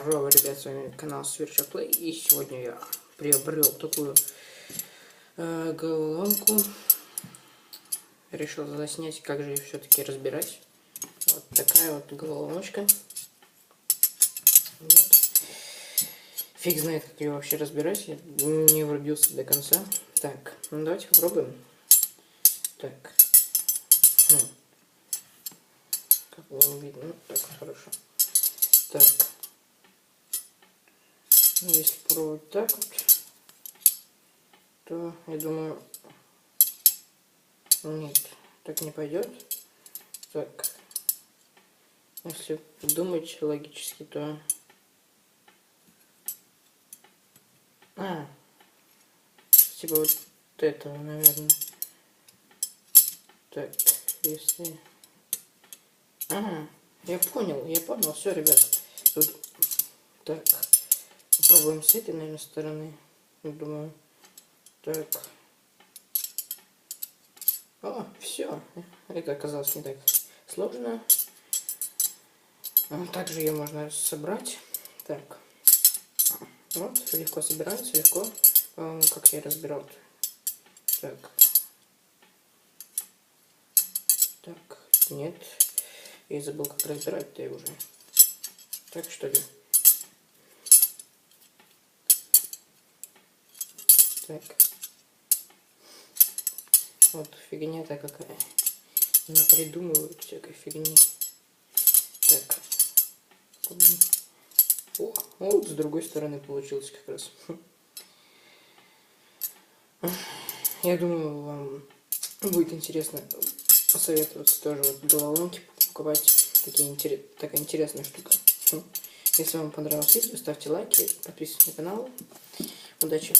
Здорово, ребят, с вами канал Сверчок Плей, и сегодня я приобрел такую головоломку. Решил заснять, как же ее все-таки разбирать. Вот такая вот головоломочка. Вот. Фиг знает, как ее вообще разбирать, я не врубился до конца. Так, ну давайте попробуем. Так, как вам видно, ну, так, хорошо. Так. Если пробовать так вот, то я думаю, нет, так не пойдет. Так, если думать логически, то типа вот этого, наверное. Так, если я понял, все, ребят. Тут так, попробуем с этой, наверное, стороны. Думаю, так. О, все. Это оказалось не так сложно. Также ее можно собрать. Так. Вот, легко собирается, легко. Как я разбирал. Так. Так, нет. Я забыл, как разбирать-то уже. Так, что ли? Так. Вот фигня-то какая. Напридумывают всякой фигни. Так. О, вот с другой стороны получилось как раз. Я думаю, вам будет интересно посоветоваться тоже вот головоломки покупать. Такая интересная штука. Если вам понравилось видео, ставьте лайки, подписывайтесь на канал. Удачи!